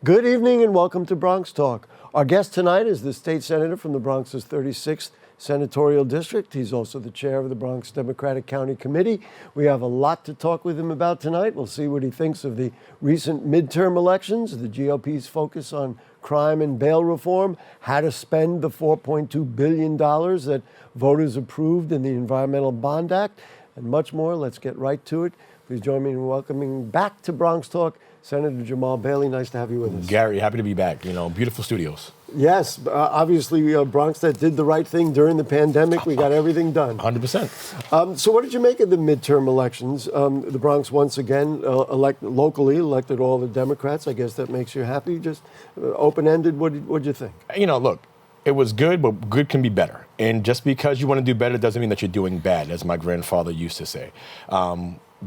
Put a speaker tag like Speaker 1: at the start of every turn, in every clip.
Speaker 1: Good evening and welcome to Bronx Talk. Our guest tonight is the state senator from the Bronx's 36th senatorial district. He's also the chair of the Bronx Democratic County Committee. We have a lot to talk with him about tonight. We'll see what he thinks of the recent midterm elections, the GOP's focus on crime and bail reform, how to spend the $4.2 billion that voters approved in the Environmental Bond Act, and much more. Let's get right to it. Please join me in welcoming back to Bronx Talk Senator Jamaal Bailey. Nice to have you with us.
Speaker 2: Gary, happy to be back. Beautiful studios.
Speaker 1: Yes, obviously Bronx that did the right thing during the pandemic. We got everything done.
Speaker 2: 100%.
Speaker 1: So what did you make of the midterm elections? The Bronx once again locally elected all the Democrats. I guess that makes you happy. Just open-ended. What'd you think?
Speaker 2: Look, it was good, but good can be better. And just because you want to do better doesn't mean that you're doing bad, as my grandfather used to say.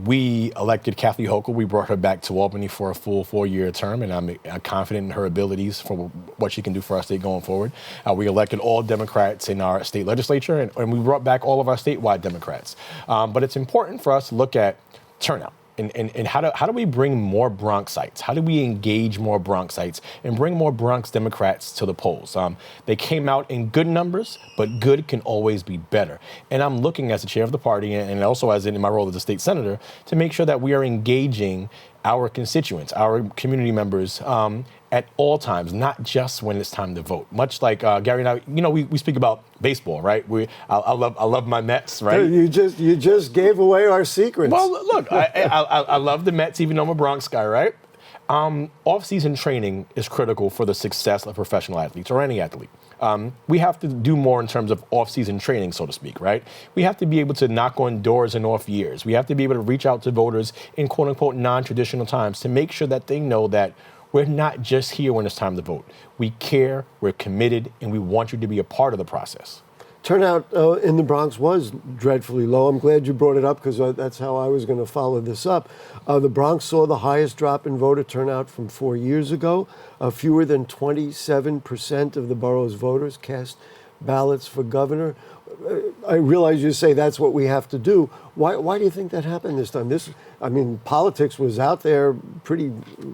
Speaker 2: We elected Kathy Hochul. We brought her back to Albany for a full 4-year term, and I'm confident in her abilities for what she can do for our state going forward. We elected all Democrats in our state legislature, and we brought back all of our statewide Democrats. But it's important for us to look at turnout. And how do we bring more Bronxites? How do we engage more Bronxites and bring more Bronx Democrats to the polls? They came out in good numbers, but good can always be better. And I'm looking as the chair of the party and also as in my role as a state senator to make sure that we are engaging our constituents, our community members at all times, not just when it's time to vote. Much like Gary and I, we speak about baseball, right? I love my Mets, right?
Speaker 1: You just gave away our secrets.
Speaker 2: Well, look, I love the Mets, even though I'm a Bronx guy, right? Off-season training is critical for the success of professional athletes or any athlete. We have to do more in terms of off-season training, so to speak, right? We have to be able to knock on doors in off years. We have to be able to reach out to voters in quote-unquote non-traditional times to make sure that they know that we're not just here when it's time to vote. We care, we're committed, and we want you to be a part of the process.
Speaker 1: Turnout in the Bronx was dreadfully low. I'm glad you brought it up because that's how I was going to follow this up. The Bronx saw the highest drop in voter turnout from 4 years ago. Fewer than 27% of the borough's voters cast ballots for governor. I realize you say that's what we have to do. Why do you think that happened this time? Politics was out there pretty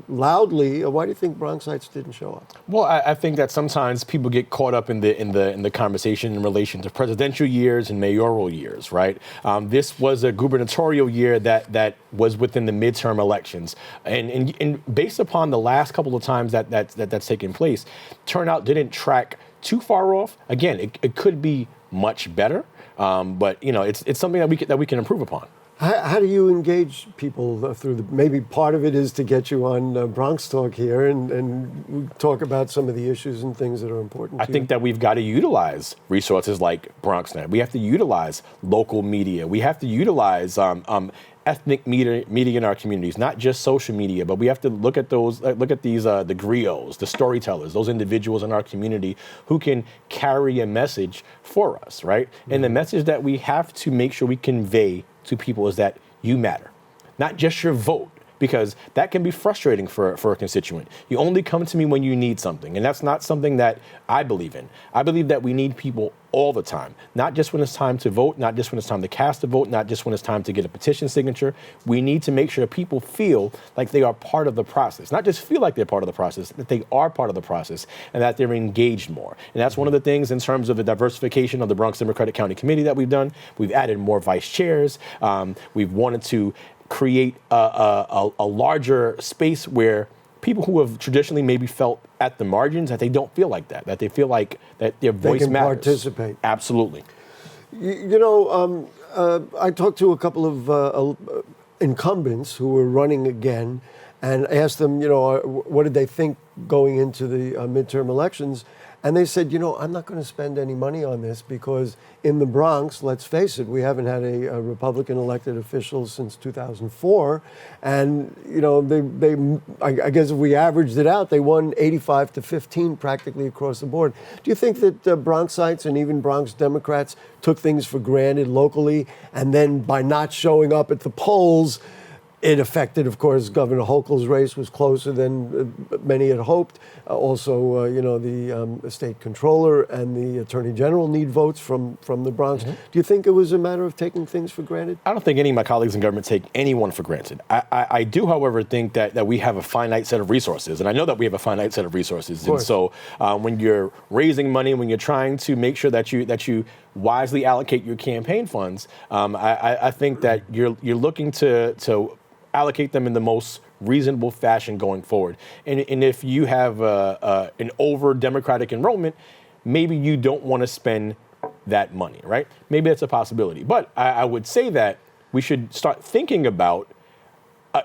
Speaker 1: loudly. Why do you think Bronxites didn't show up?
Speaker 2: Well, I think that sometimes people get caught up in the conversation in relation to presidential years and mayoral years, right? This was a gubernatorial year that was within the midterm elections, and based upon the last couple of times that's taken place, turnout didn't track too far off. Again, it could be much better, but it's something that we can improve upon.
Speaker 1: How do you engage people through maybe part of it is to get you on Bronx Talk here and talk about some of the issues and things that are important to you?
Speaker 2: I think that we've got to utilize resources like BronxNet. We have to utilize local media. We have to utilize ethnic media in our communities, not just social media, but we have to look at these the griots, the storytellers, those individuals in our community who can carry a message for us, right? Mm-hmm. And the message that we have to make sure we convey to people is that you matter, not just your vote, because that can be frustrating for a constituent. You only come to me when you need something, and that's not something that I believe in. I believe that we need people all the time, not just when it's time to vote, not just when it's time to cast a vote, not just when it's time to get a petition signature. We need to make sure people feel like they are part of the process, not just feel like they're part of the process, that they are part of the process and that they're engaged more. And that's one of the things in terms of the diversification of the Bronx Democratic County Committee that we've done. We've added more vice chairs. We've wanted to create a larger space where people who have traditionally maybe felt at the margins, that they don't feel like that they feel like that their voice
Speaker 1: They can
Speaker 2: matters.
Speaker 1: participate.
Speaker 2: Absolutely.
Speaker 1: I talked to a couple of incumbents who were running again and asked them, what did they think going into the midterm elections? And they said, I'm not going to spend any money on this because in the Bronx, let's face it, we haven't had a Republican elected official since 2004. And, I guess if we averaged it out, they won 85-15 practically across the board. Do you think that Bronxites and even Bronx Democrats took things for granted locally, and then by not showing up at the polls, it affected, of course, Governor Hochul's race was closer than many had hoped. Also, the state controller and the attorney general need votes from the Bronx. Mm-hmm. Do you think it was a matter of taking things for granted?
Speaker 2: I don't think any of my colleagues in government take anyone for granted. I do, however, think that we have a finite set of resources, and I know that we have a finite set of resources. And so when you're raising money, when you're trying to make sure that you wisely allocate your campaign funds, I think that you're looking to allocate them in the most reasonable fashion going forward. And if you have an over Democratic enrollment, maybe you don't want to spend that money, right? Maybe that's a possibility. But I would say that we should start thinking about,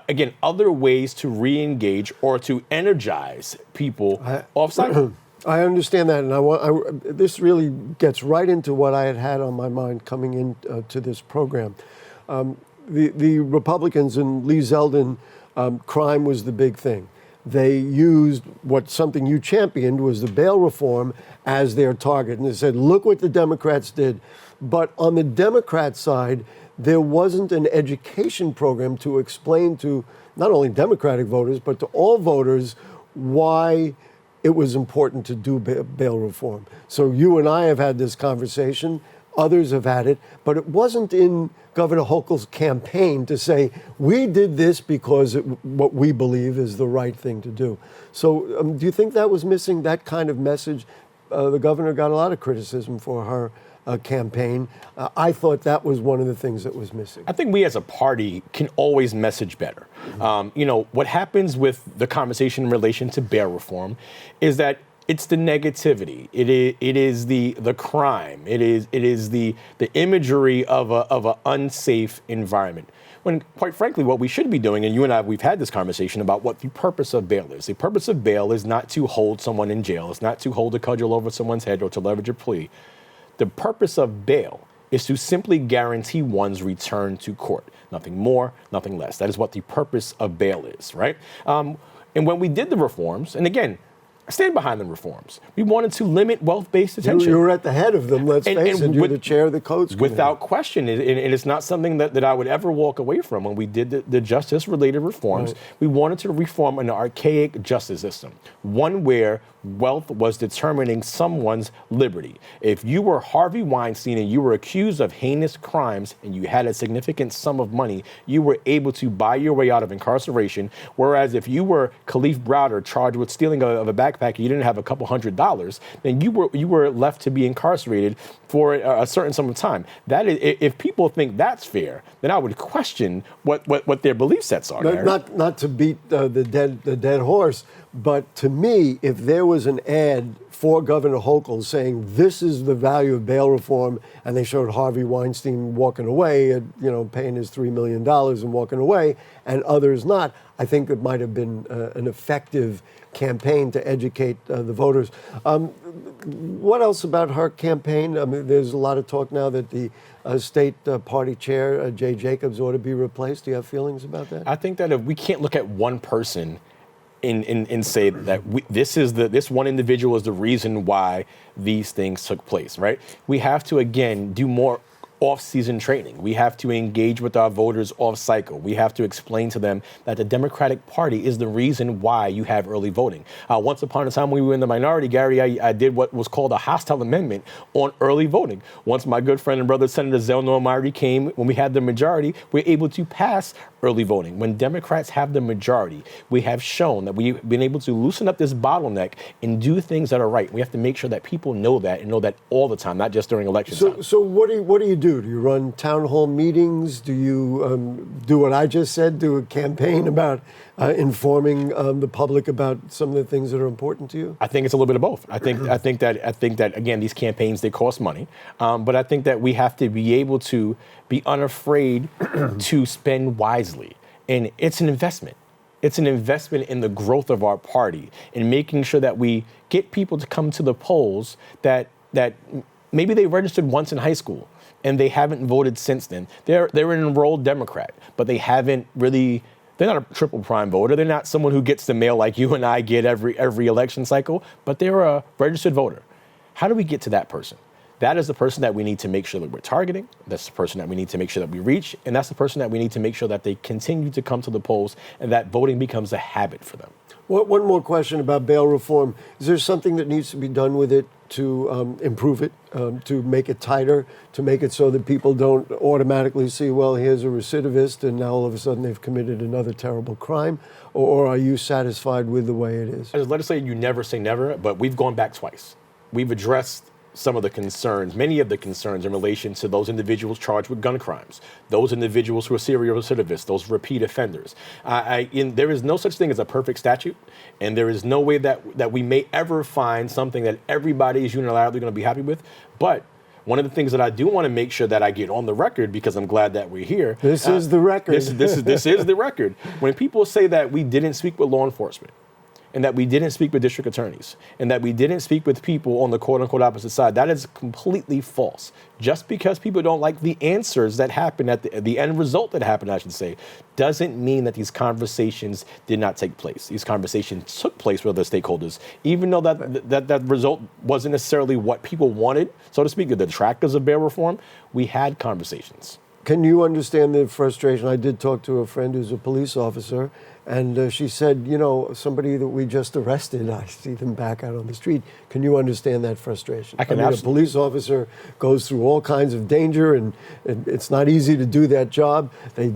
Speaker 2: again, other ways to re-engage or to energize people off-cycle.
Speaker 1: I understand that, and this really gets right into what I had on my mind coming into this program. The Republicans and Lee Zeldin, crime was the big thing. They used something you championed was the bail reform as their target. And they said, look what the Democrats did. But on the Democrat side, there wasn't an education program to explain to not only Democratic voters, but to all voters why it was important to do bail reform. So you and I have had this conversation. Others have had it, but it wasn't in Governor Hochul's campaign to say, we did this because what we believe is the right thing to do. So do you think that was missing, that kind of message? The governor got a lot of criticism for her campaign. I thought that was one of the things that was missing.
Speaker 2: I think we as a party can always message better. What happens with the conversation in relation to bail reform is that it's the negativity. It is the crime. It is the imagery of an unsafe environment. When, quite frankly, what we should be doing, and you and I, we've had this conversation about what the purpose of bail is. The purpose of bail is not to hold someone in jail. It's not to hold a cudgel over someone's head or to leverage a plea. The purpose of bail is to simply guarantee one's return to court. Nothing more, nothing less. That is what the purpose of bail is, right? And when we did the reforms, and again, I stand behind the reforms. We wanted to limit wealth-based detention.
Speaker 1: You were at the head of them, let's face it. You're the chair of the Codes Committee.
Speaker 2: Without question, and it's not something that I would ever walk away from. When we did the justice-related reforms, we wanted to reform an archaic justice system, one where wealth was determining someone's liberty. If you were Harvey Weinstein and you were accused of heinous crimes and you had a significant sum of money, you were able to buy your way out of incarceration. Whereas if you were Khalif Browder charged with stealing of a backpack and you didn't have a couple $100s, then you were left to be incarcerated for a certain sum of time. That is, if people think that's fair, then I would question what their belief sets are.
Speaker 1: Not to beat the dead horse, but to me, if there was an ad for Governor Hochul saying this is the value of bail reform, and they showed Harvey Weinstein walking away, paying his $3 million and walking away, and others not, I think it might have been an effective campaign to educate the voters. What else about her campaign? I mean, there's a lot of talk now that the state party chair, Jay Jacobs, ought to be replaced. Do you have feelings about that?
Speaker 2: I think that if we can't look at one person and say that this one individual is the reason why these things took place, right? We have to, again, do more off-season training. We have to engage with our voters off-cycle. We have to explain to them that the Democratic Party is the reason why you have early voting. Once upon a time when we were in the minority, Gary, I did what was called a hostile amendment on early voting. Once my good friend and brother, Senator Jamaal Bailey, came, when we had the majority, we were able to pass early voting. When Democrats have the majority, we have shown that we've been able to loosen up this bottleneck and do things that are right. We have to make sure that people know that and know that all the time, not just during election time.
Speaker 1: So what do you do? do? Do you run town hall meetings? Do you do what I just said, do a campaign about informing the public about some of the things that are important to you?
Speaker 2: I think it's a little bit of both. I think that again, these campaigns, they cost money, but I think that we have to be able to be unafraid to spend wisely, and it's an investment. It's an investment in the growth of our party and making sure that we get people to come to the polls that maybe they registered once in high school and they haven't voted since then. They're an enrolled Democrat, but they haven't really. They're not a triple prime voter. They're not someone who gets the mail like you and I get every election cycle, but they're a registered voter. How do we get to that person? That is the person that we need to make sure that we're targeting. That's the person that we need to make sure that we reach. And that's the person that we need to make sure that they continue to come to the polls and that voting becomes a habit for them.
Speaker 1: One more question about bail reform. Is there something that needs to be done with it to improve it, to make it tighter, to make it so that people don't automatically see, well, here's a recidivist and now all of a sudden they've committed another terrible crime? Or are you satisfied with the way it is?
Speaker 2: As a legislator, you never say never, but we've gone back twice. We've addressed some of the concerns, many of the concerns in relation to those individuals charged with gun crimes, those individuals who are serial recidivists, those repeat offenders. There is no such thing as a perfect statute, and there is no way that we may ever find something that everybody is unilaterally going to be happy with. But one of the things that I do want to make sure that I get on the record, because I'm glad that we're here.
Speaker 1: This is the record.
Speaker 2: This is the record. When people say that we didn't speak with law enforcement, and that we didn't speak with district attorneys, and that we didn't speak with people on the quote-unquote opposite side, that is completely false. Just because people don't like the answers that happen at the end result that happened, I should say, doesn't mean that these conversations did not take place. These conversations took place with other stakeholders, even though that result wasn't necessarily what people wanted, so to speak, the detractors of bail reform. We had conversations.
Speaker 1: Can you understand the frustration? I did talk to a friend who's a police officer, and she said, somebody that we just arrested, I see them back out on the street. Can you understand that frustration?
Speaker 2: I can.
Speaker 1: A police officer goes through all kinds of danger, and it's not easy to do that job. They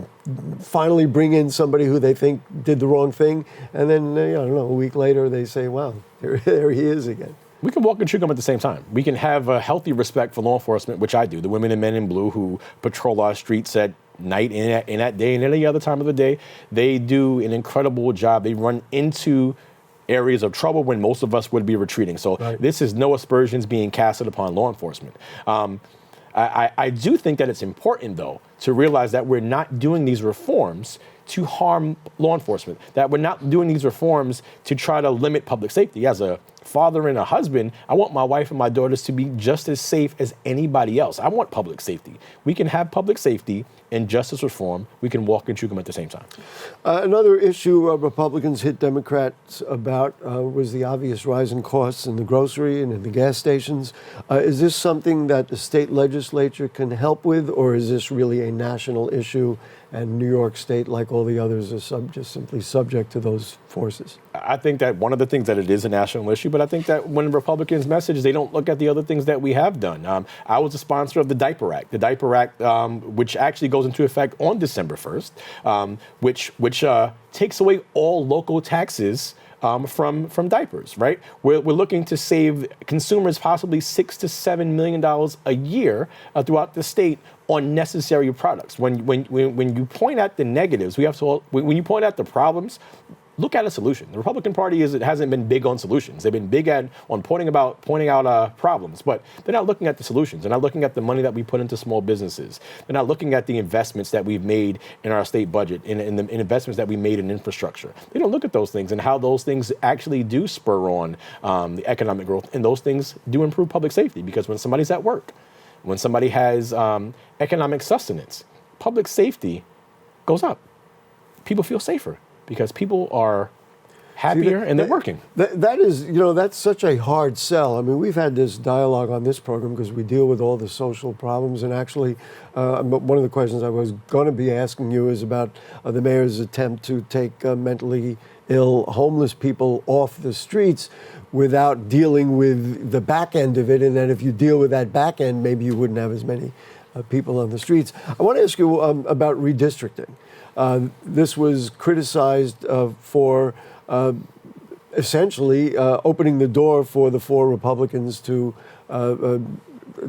Speaker 1: finally bring in somebody who they think did the wrong thing, and then, a week later they say, wow, there he is again.
Speaker 2: We can walk and chew gum at the same time. We can have a healthy respect for law enforcement, which I do. The women and men in blue who patrol our streets at night in that day and any other time of the day, they do an incredible job. They run into areas of trouble when most of us would be retreating. So This is no aspersions being casted upon law enforcement. I do think that it's important, though, to realize that we're not doing these reforms to harm law enforcement, that we're not doing these reforms to try to limit public safety. As a father and a husband, I want my wife and my daughters to be just as safe as anybody else. I want public safety. We can have public safety and justice reform. We can walk and chew them at the same time.
Speaker 1: Another issue Republicans hit Democrats about was the obvious rise in costs in the grocery and in the gas stations. Is this something that the state legislature can help with, or is this really a national issue and New York State, like all the others, are just simply subject to those forces?
Speaker 2: I think that one of the things that it is a national issue, but I think that when Republicans message, they don't look at the other things that we have done. I was a sponsor of the Diaper Act, which actually goes into effect on December 1st, which takes away all local taxes from diapers, right? We're looking to save consumers possibly $6 to $7 million a year throughout the state on necessary products. When you point at the negatives, when you point at the problems, look at a solution. The Republican Party hasn't been big on solutions. They've been big on pointing out problems, but they're not looking at the solutions. They're not looking at the money that we put into small businesses. They're not looking at the investments that we've made in our state budget, in the investments that we made in infrastructure. They don't look at those things and how those things actually do spur on the economic growth, and those things do improve public safety, because when somebody's at work, when somebody has economic sustenance, public safety goes up. People feel safer because people are happier and they're working.
Speaker 1: That is, that's such a hard sell. I mean, we've had this dialogue on this program because we deal with all the social problems. And actually, one of the questions I was going to be asking you is about the mayor's attempt to take mentally ill, homeless people off the streets without dealing with the back end of it. And that if you deal with that back end, maybe you wouldn't have as many people on the streets. I want to ask you about redistricting. This was criticized for essentially opening the door for the 4 Republicans to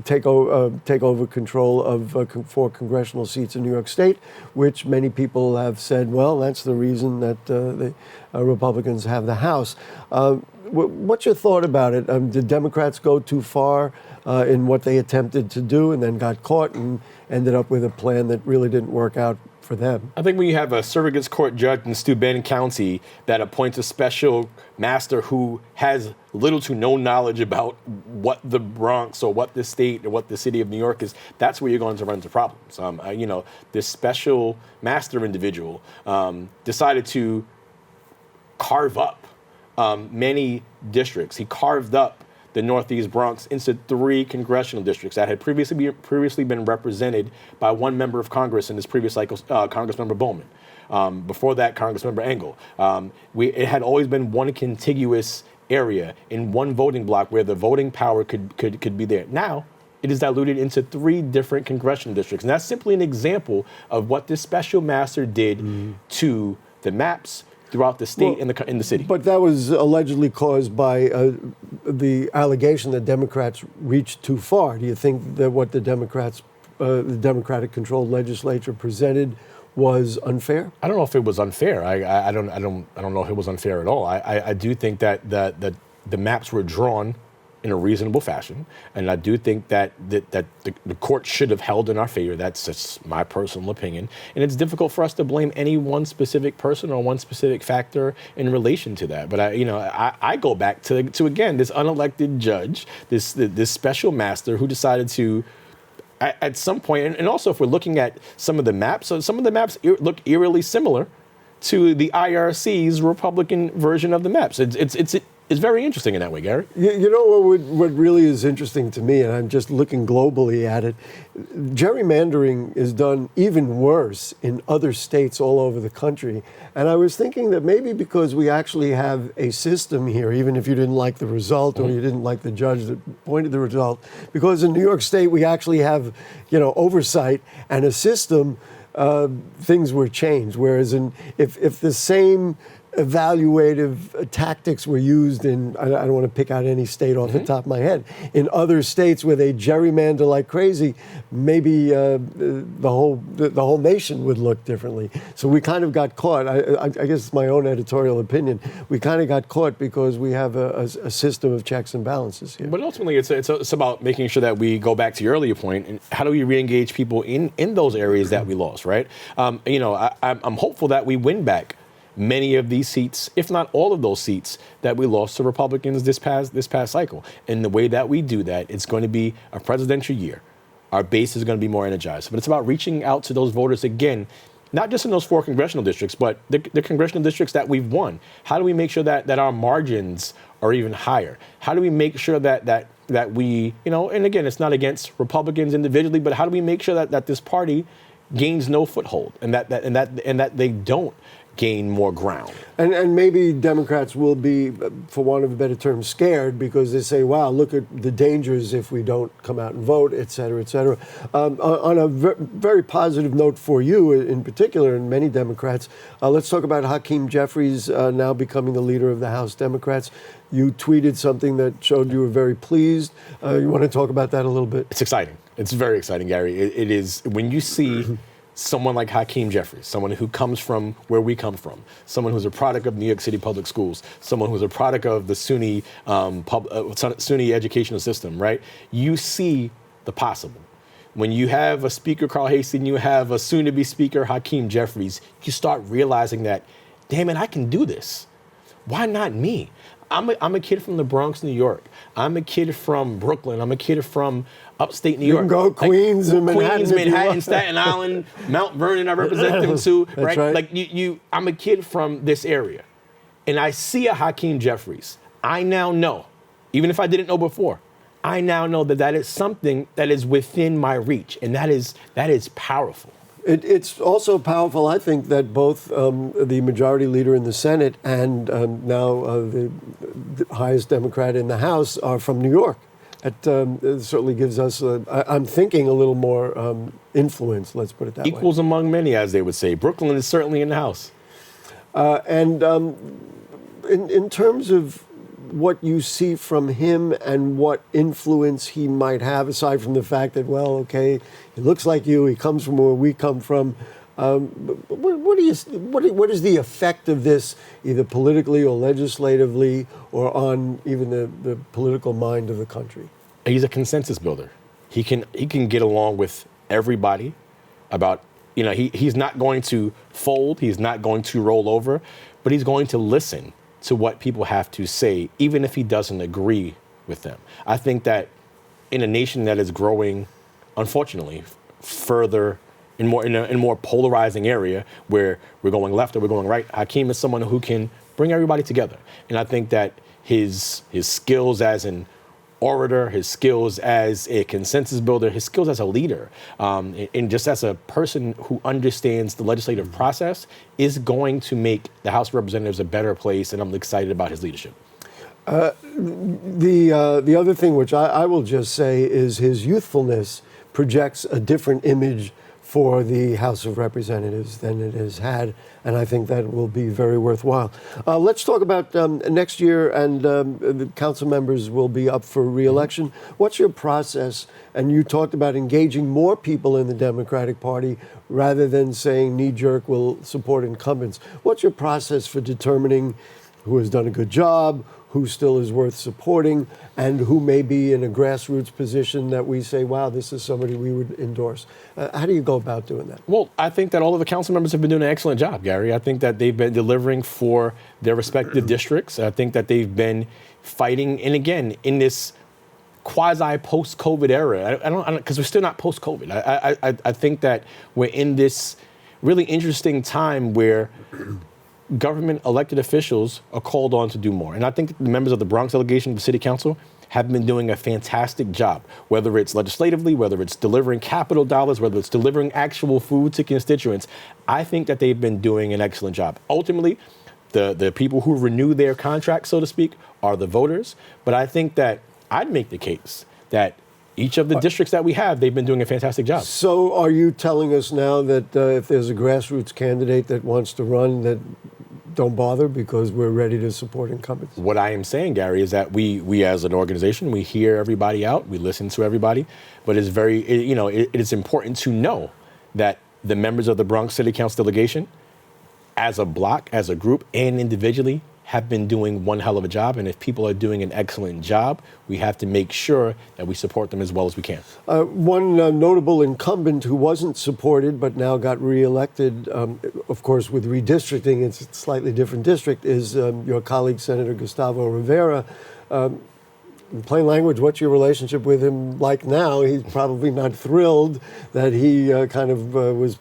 Speaker 1: take over control of 4 congressional seats in New York State, which many people have said, well, that's the reason that the Republicans have the House. What's your thought about it? Did Democrats go too far in what they attempted to do and then got caught and ended up with a plan that really didn't work out for them?
Speaker 2: I think when you have a surrogates court judge in Steuben County that appoints a special master who has little to no knowledge about what the Bronx or what the state or what the city of New York is, that's where you're going to run into problems. This special master individual decided to carve up many districts. He carved up the Northeast Bronx into 3 congressional districts that had previously been represented by 1 member of Congress in this previous cycle, Congressmember Bowman. Before that, Congressmember Engel. It had always been one contiguous area in one voting block where the voting power could be there. Now, it is diluted into 3 different congressional districts. And that's simply an example of what this special master did to the maps throughout the state and in the city.
Speaker 1: But that was allegedly caused by the allegation that Democrats reached too far. Do you think that what the Democratic-controlled legislature presented was unfair?
Speaker 2: I don't know if it was unfair. I don't know if it was unfair at all. I do think that the maps were drawn in a reasonable fashion, and I do think that the court should have held in our favor. That's just my personal opinion, and it's difficult for us to blame any one specific person or one specific factor in relation to that. But I go back to again this unelected judge, this special master who decided to, at some point, and also if we're looking at some of the maps, so some of the maps look eerily similar to the IRC's Republican version of the maps. It's very interesting in that way, Gary.
Speaker 1: You know what really is interesting to me, and I'm just looking globally at it, gerrymandering is done even worse in other states all over the country. And I was thinking that maybe because we actually have a system here, even if you didn't like the result or you didn't like the judge that pointed the result, because in New York State we actually have, oversight and a system, things were changed. Whereas if the same evaluative tactics were used in, I don't want to pick out any state off the top of my head, in other states where they gerrymander like crazy, maybe the whole nation would look differently. So we kind of got caught. I guess it's my own editorial opinion. We kind of got caught because we have a system of checks and balances here.
Speaker 2: But ultimately, it's about making sure that we go back to your earlier point, and how do we re-engage people in those areas that we lost, right? I'm hopeful that we win back many of these seats, if not all of those seats, that we lost to Republicans this past cycle. And the way that we do that, it's going to be a presidential year. Our base is going to be more energized. But it's about reaching out to those voters again, not just in those 4 congressional districts, but the congressional districts that we've won. How do we make sure that our margins are even higher? How do we make sure that we, and again, it's not against Republicans individually, but how do we make sure that this party gains no foothold and that they don't gain more ground?
Speaker 1: And maybe Democrats will be, for want of a better term, scared because they say, wow, look at the dangers if we don't come out and vote, et cetera, et cetera. On a very positive note for you in particular, and many Democrats, let's talk about Hakeem Jeffries now becoming the leader of the House Democrats. You tweeted something that showed you were very pleased. You want to talk about that a little bit?
Speaker 2: It's exciting. It's very exciting, Gary. It is when you see someone like Hakeem Jeffries, someone who comes from where we come from, someone who's a product of New York City public schools, someone who's a product of the SUNY educational system, right? You see the possible. When you have a speaker, Carl Hastie, you have a soon-to-be speaker, Hakeem Jeffries, you start realizing that, damn it, I can do this. Why not me? I'm a kid from the Bronx, New York. I'm a kid from Brooklyn. I'm a kid from upstate New York.
Speaker 1: You can go Queens and Manhattan.
Speaker 2: Queens, Manhattan, Staten Island, Mount Vernon, I represent them too, right? Like I'm a kid from this area. And I see a Hakeem Jeffries. I now know, even if I didn't know before, I now know that is something that is within my reach. And that is powerful.
Speaker 1: It's also powerful, I think, that both the majority leader in the Senate and now the highest Democrat in the House are from New York. It certainly gives us, I'm thinking, a little more influence, let's put it that way.
Speaker 2: Equals among many, as they would say. Brooklyn is certainly in the House.
Speaker 1: And in terms of what you see from him and what influence he might have, aside from the fact that, well, okay, he looks like you, he comes from where we come from. What is the effect of this, either politically or legislatively, or on even the political mind of the country?
Speaker 2: He's a consensus builder. He can get along with everybody about, he's not going to fold, he's not going to roll over, but he's going to listen to what people have to say, even if he doesn't agree with them. I think that in a nation that is growing, unfortunately, further in a more polarizing area where we're going left or we're going right, Hakeem is someone who can bring everybody together. And I think that his skills as an orator, his skills as a consensus builder, his skills as a leader, and just as a person who understands the legislative process is going to make the House of Representatives a better place, and I'm excited about his leadership.
Speaker 1: The other thing, which I will just say, is his youthfulness projects a different image for the House of Representatives than it has had, and I think that will be very worthwhile. Let's talk about next year, and the council members will be up for re-election. What's your process? And you talked about engaging more people in the Democratic Party rather than saying knee-jerk will support incumbents. What's your process for determining who has done a good job, who still is worth supporting, and who may be in a grassroots position that we say, wow, this is somebody we would endorse? How do you go about doing that?
Speaker 2: Well, I think that all of the council members have been doing an excellent job, Gary. I think that they've been delivering for their respective districts. I think that they've been fighting, and again, in this quasi post-COVID era, I don't because we're still not post-COVID. I think that we're in this really interesting time where government elected officials are called on to do more. And I think the members of the Bronx delegation of the city council have been doing a fantastic job, whether it's legislatively, whether it's delivering capital dollars, whether it's delivering actual food to constituents. I think that they've been doing an excellent job. Ultimately, the people who renew their contract, so to speak, are the voters. But I think that I'd make the case that each of the districts that we have, they've been doing a fantastic job.
Speaker 1: So are you telling us now that if there's a grassroots candidate that wants to run, that don't bother because we're ready to support incumbents?
Speaker 2: What I am saying, Gary, is that we as an organization, we hear everybody out, we listen to everybody, but it's it is important to know that the members of the Bronx City Council delegation, as a block, as a group, and individually, have been doing one hell of a job. And if people are doing an excellent job, we have to make sure that we support them as well as we can.
Speaker 1: One notable incumbent who wasn't supported but now got reelected, of course, with redistricting, it's a slightly different district, is your colleague, Senator Gustavo Rivera. In plain language, what's your relationship with him like now? He's probably not thrilled that he was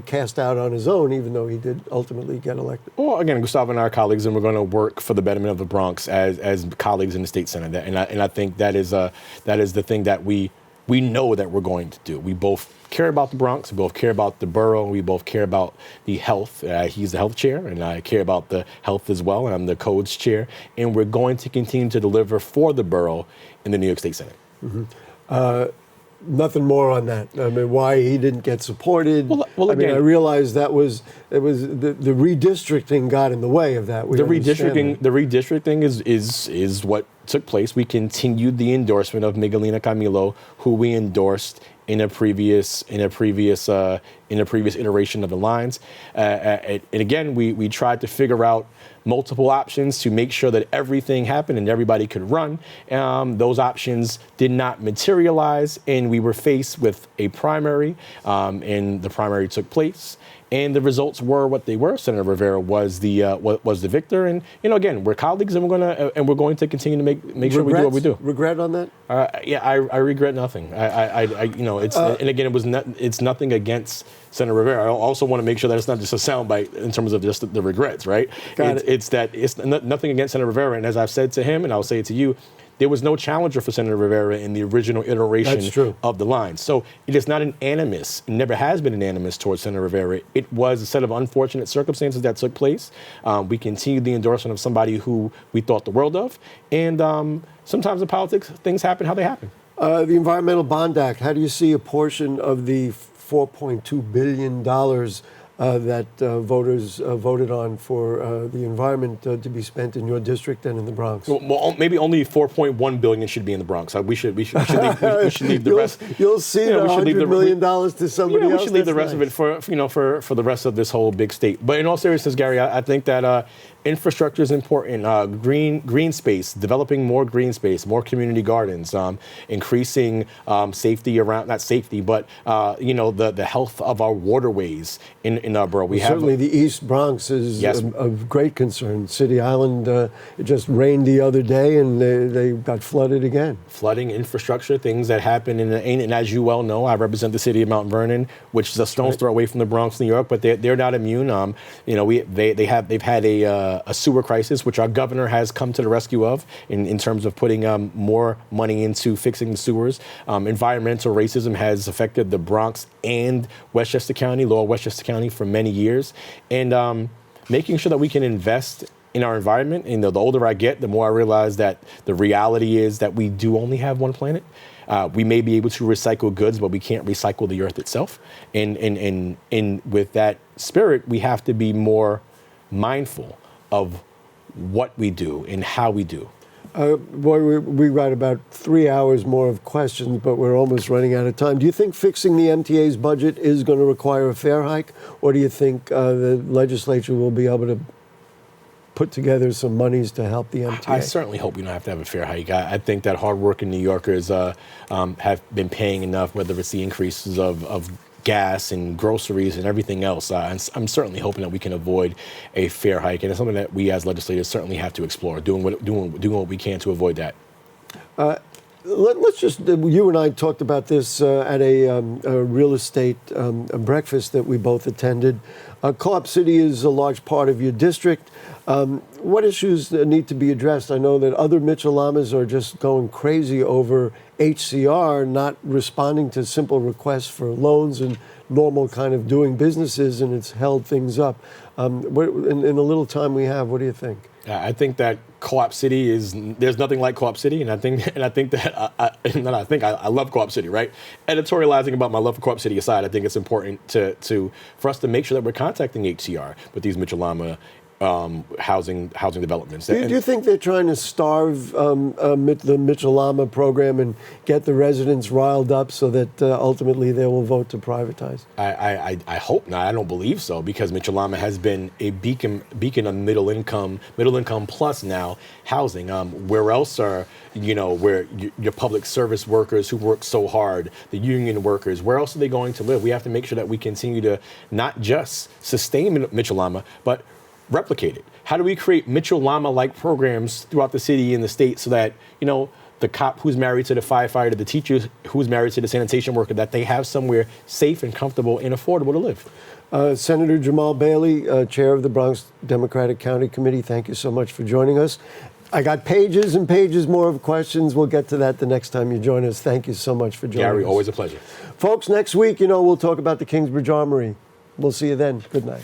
Speaker 1: cast out on his own, even though he did ultimately get elected.
Speaker 2: Well, again, Gustavo and I are colleagues, and we're going to work for the betterment of the Bronx as colleagues in the state senate. And I think that is the thing that we know that we're going to do. We both care about the Bronx, we both care about the borough, and we both care about the health. He's the health chair, and I care about the health as well, and I'm the codes chair. And we're going to continue to deliver for the borough in the New York State Senate.
Speaker 1: Mm-hmm. Nothing more on that. I mean, why he didn't get supported. Well, again, I realized the redistricting got in the way of that.
Speaker 2: The redistricting is what took place. We continued the endorsement of Miguelina Camilo, who we endorsed in a previous iteration of the lines. And again, we tried to figure out multiple options to make sure that everything happened and everybody could run. Those options did not materialize, and we were faced with a primary, and the primary took place. And the results were what they were. Senator Rivera was the victor, and again, we're colleagues, and we're going to continue to make sure we do what we do.
Speaker 1: Regret on that?
Speaker 2: I regret nothing. It's nothing against Senator Rivera. I also want to make sure that it's not just a soundbite in terms of just the regrets, right? It's nothing against Senator Rivera, and as I've said to him, and I'll say it to you, there was no challenger for Senator Rivera in the original iteration of the line. So it is not an animus. It never has been an animus towards Senator Rivera. It was a set of unfortunate circumstances that took place. We continued the endorsement of somebody who we thought the world of. And sometimes in politics, things happen how they happen.
Speaker 1: The Environmental Bond Act, how do you see a portion of the $4.2 billion that voters voted on for the environment to be spent in your district and in the Bronx?
Speaker 2: Well, maybe only 4.1 billion should be in the Bronx. We should leave the rest.
Speaker 1: You'll see $100 million to somebody else.
Speaker 2: We should leave the rest of it for the rest of this whole big state. But in all seriousness, Gary, I think that infrastructure is important. Green space, developing more green space, more community gardens, increasing safety around, not safety, but the health of our waterways in our borough.
Speaker 1: Certainly the East Bronx is of great concern. City Island, it just rained the other day and they got flooded again. Flooding,
Speaker 2: infrastructure, things that happen and as you well know, I represent the city of Mount Vernon, which is a stone's throw away from the Bronx, New York, but they're not immune. They've had a sewer crisis, which our governor has come to the rescue of in terms of putting more money into fixing the sewers. Environmental racism has affected the Bronx and Westchester County, Lower Westchester County for many years. And making sure that we can invest in our environment. And the older I get, the more I realize that the reality is that we do only have one planet. We may be able to recycle goods, but we can't recycle the earth itself. And with that spirit, we have to be more mindful of what we do and how we do.
Speaker 1: We got about 3 hours more of questions, but we're almost running out of time. Do you think fixing the MTA's budget is going to require a fare hike, or do you think the legislature will be able to put together some monies to help the MTA?
Speaker 2: I certainly hope we don't have to have a fare hike. I think that hardworking New Yorkers have been paying enough, whether it's the increases of gas and groceries and everything else. I'm certainly hoping that we can avoid a fare hike, and it's something that we as legislators certainly have to explore, doing what we can to avoid that.
Speaker 1: Let's just, you and I talked about this at a real estate breakfast that we both attended. Co-op City is a large part of your district. What issues need to be addressed? I know that other Mitchell-Lamas are just going crazy over HCR not responding to simple requests for loans and normal kind of doing businesses, and it's held things up. In the little time we have, what do you think?
Speaker 2: I think that Co-op City there's nothing like Co-op City, and I think that I love Co-op City, right? Editorializing about my love for Co-op City aside, I think it's important for us to make sure that we're contacting HCR with these Mitchell-Lama housing developments.
Speaker 1: Do you think they're trying to starve the Mitchell-Lama program and get the residents riled up so that ultimately they will vote to privatize?
Speaker 2: I hope not. I don't believe so, because Mitchell-Lama has been a beacon of middle income plus now housing. Where else are where your public service workers who work so hard, the union workers, where else are they going to live? We have to make sure that we continue to not just sustain Mitchell-Lama, but replicate it. How do we create Mitchell-Lama-like programs throughout the city and the state so that, the cop who's married to the firefighter, the teacher who's married to the sanitation worker, that they have somewhere safe and comfortable and affordable to live?
Speaker 1: Senator Jamaal Bailey, chair of the Bronx Democratic County Committee, thank you so much for joining us. I got pages and pages more of questions. We'll get to that the next time you join us. Thank you so much for joining us.
Speaker 2: Gary, always a pleasure.
Speaker 1: Folks, next week, we'll talk about the Kingsbridge Armory. We'll see you then. Good night.